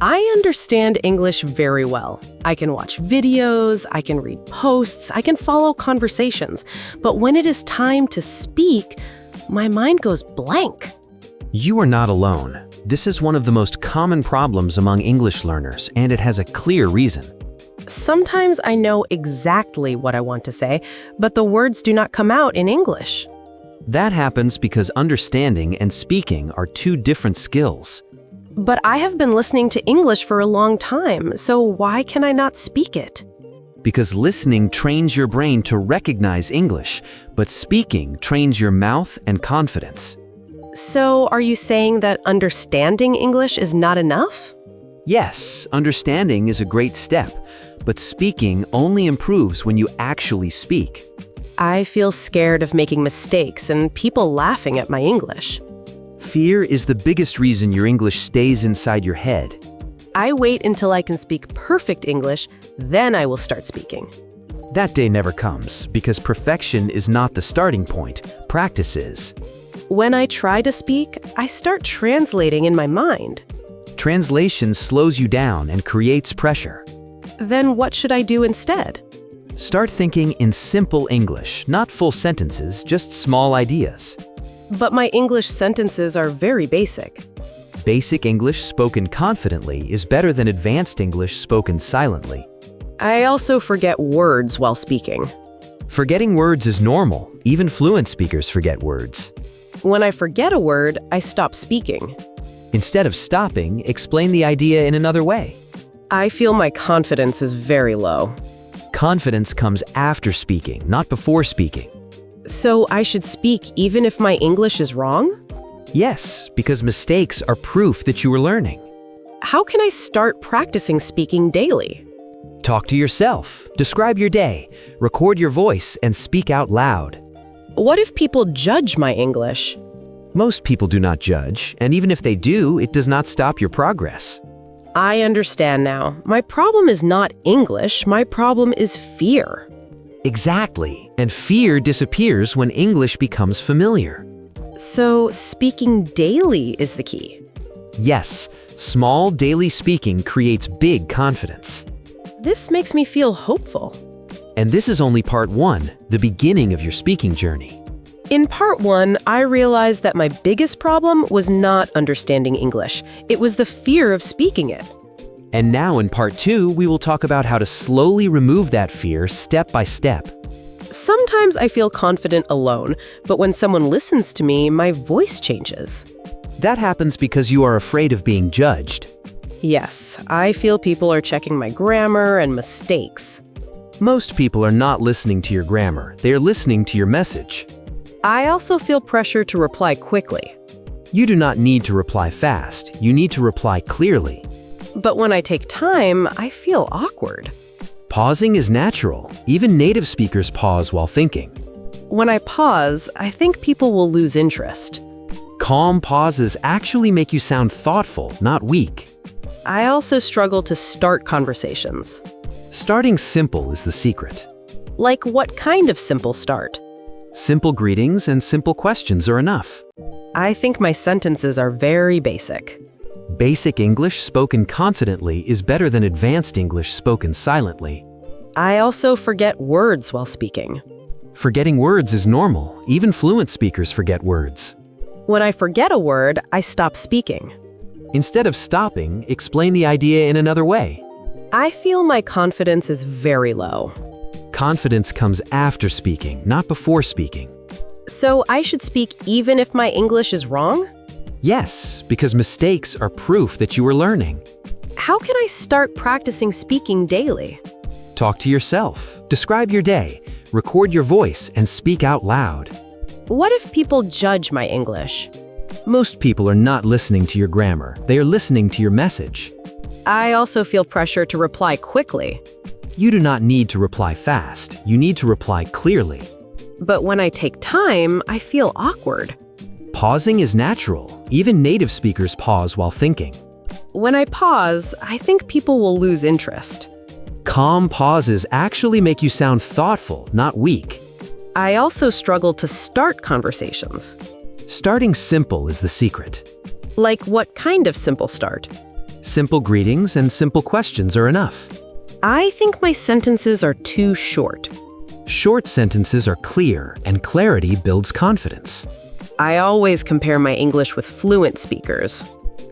I understand English very well. I can watch videos, I can read posts, I can follow conversations. But when it is time to speak, my mind goes blank. You are not alone. This is one of the most common problems among English learners, and it has a clear reason. Sometimes I know exactly what I want to say, but the words do not come out in English. That happens because understanding and speaking are two different skills. But I have been listening to English for a long time, so why can I not speak it? Because listening trains your brain to recognize English, but speaking trains your mouth and confidence. So are you saying that understanding English is not enough? Yes, understanding is a great step, but speaking only improves when you actually speak. I feel scared of making mistakes and people laughing at my English. Fear is the biggest reason your English stays inside your head. I wait until I can speak perfect English, then I will start speaking. That day never comes, because perfection is not the starting point, practice is. When I try to speak, I start translating in my mind. Translation slows you down and creates pressure. Then what should I do instead? Start thinking in simple English, not full sentences, just small ideas. But my English sentences are very basic. Basic English spoken confidently is better than advanced English spoken silently. I also forget words while speaking. Forgetting words is normal. Even fluent speakers forget words. When I forget a word, I stop speaking. Instead of stopping, explain the idea in another way. I feel my confidence is very low. Confidence comes after speaking, not before speaking. So I should speak even if my English is wrong? Yes, because mistakes are proof that you are learning. How can I start practicing speaking daily? Talk to yourself, describe your day, record your voice, and speak out loud. What if people judge my English? Most people do not judge, and even if they do, it does not stop your progress. I understand now. My problem is not English, my problem is fear. Exactly, and fear disappears when English becomes familiar. So speaking daily is the key. Yes, small daily speaking creates big confidence. This makes me feel hopeful. And this is only part one, the beginning of your speaking journey. In part one, I realized that my biggest problem was not understanding English. It was the fear of speaking it. And now in part two, we will talk about how to slowly remove that fear step by step. Sometimes I feel confident alone, but when someone listens to me, my voice changes. That happens because you are afraid of being judged. Yes, I feel people are checking my grammar and mistakes. Most people are not listening to your grammar, they are listening to your message. I also feel pressure to reply quickly. You do not need to reply fast, you need to reply clearly. But when I take time, I feel awkward. Pausing is natural. Even native speakers pause while thinking. When I pause, I think people will lose interest. Calm pauses actually make you sound thoughtful, not weak. I also struggle to start conversations. Starting simple is the secret. Like what kind of simple start? Simple greetings and simple questions are enough. I think my sentences are very basic. Basic English spoken confidently is better than advanced English spoken silently. I also forget words while speaking. Forgetting words is normal. Even fluent speakers forget words. When I forget a word, I stop speaking. Instead of stopping, explain the idea in another way. I feel my confidence is very low. Confidence comes after speaking, not before speaking. So I should speak even if my English is wrong? Yes, because mistakes are proof that you are learning. How can I start practicing speaking daily? Talk to yourself, describe your day, record your voice, and speak out loud. What if people judge my English? Most people are not listening to your grammar, they are listening to your message. I also feel pressure to reply quickly. You do not need to reply fast, you need to reply clearly. But when I take time, I feel awkward. Pausing is natural. Even native speakers pause while thinking. When I pause, I think people will lose interest. Calm pauses actually make you sound thoughtful, not weak. I also struggle to start conversations. Starting simple is the secret. Like, what kind of simple start? Simple greetings and simple questions are enough. I think my sentences are too short. Short sentences are clear, and clarity builds confidence. I always compare my English with fluent speakers.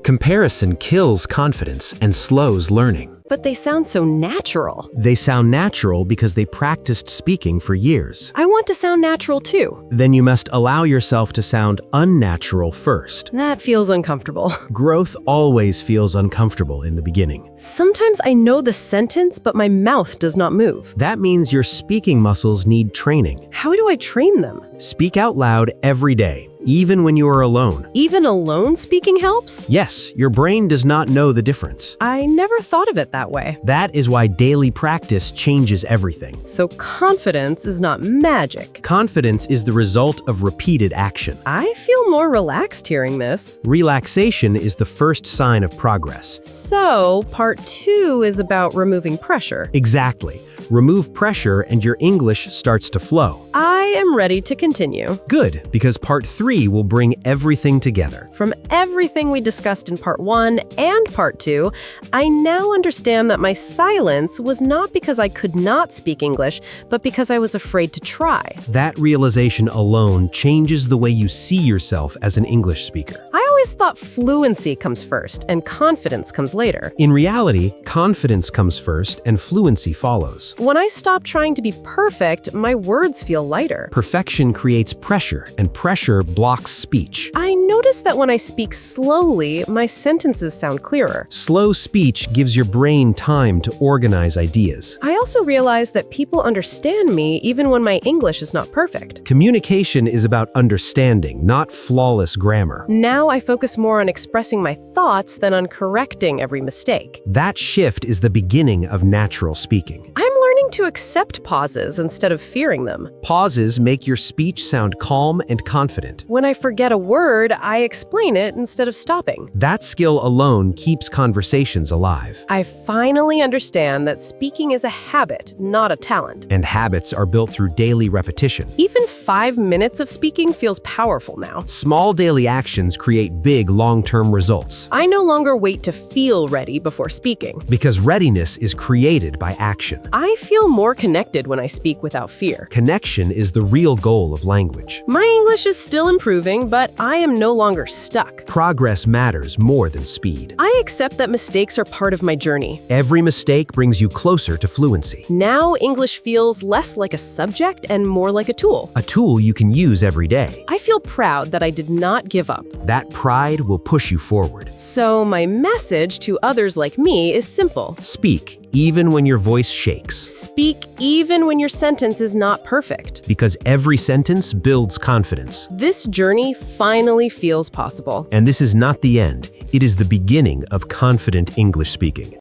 Comparison kills confidence and slows learning. But they sound so natural. They sound natural because they practiced speaking for years. I want to sound natural too. Then you must allow yourself to sound unnatural first. That feels uncomfortable. Growth always feels uncomfortable in the beginning. Sometimes I know the sentence, but my mouth does not move. That means your speaking muscles need training. How do I train them? Speak out loud every day, even when you are alone. Even alone speaking helps? Yes, your brain does not know the difference. I never thought of it that way. That is why daily practice changes everything. So confidence is not magic. Confidence is the result of repeated action. I feel more relaxed hearing this. Relaxation is the first sign of progress. So, part 2 is about removing pressure. Exactly. Remove pressure and your English starts to flow. I am ready to continue. Good, because part 3 will bring everything together. From everything we discussed in part 1 and part 2, I now understand that my silence was not because I could not speak English, but because I was afraid to try. That realization alone changes the way you see yourself as an English speaker. I always thought fluency comes first and confidence comes later. In reality, confidence comes first and fluency follows. When I stop trying to be perfect, my words feel lighter. Perfection creates pressure, and pressure blocks speech. I notice that when I speak slowly, my sentences sound clearer. Slow speech gives your brain time to organize ideas. I also realize that people understand me even when my English is not perfect. Communication is about understanding, not flawless grammar. Now I focus more on expressing my thoughts than on correcting every mistake. That shift is the beginning of natural speaking. I'm learning to accept pauses instead of fearing them. Pauses make your speech sound calm and confident. When I forget a word, I explain it instead of stopping. That skill alone keeps conversations alive. I finally understand that speaking is a habit, not a talent. And habits are built through daily repetition. Even 5 minutes of speaking feels powerful now. Small daily actions create big long-term results. I no longer wait to feel ready before speaking. Because readiness is created by action. I feel more connected when I speak without fear. Connection is the real goal of language. My English is still improving, but I am no longer stuck. Progress matters more than speed. I accept that mistakes are part of my journey. Every mistake brings you closer to fluency. Now English feels less like a subject and more like a tool. A tool you can use every day. I feel proud that I did not give up. That pride will push you forward. So my message to others like me is simple. Speak, even when your voice shakes. Speak even when your sentence is not perfect. Because every sentence builds confidence. This journey finally feels possible. And this is not the end. It is the beginning of confident English speaking.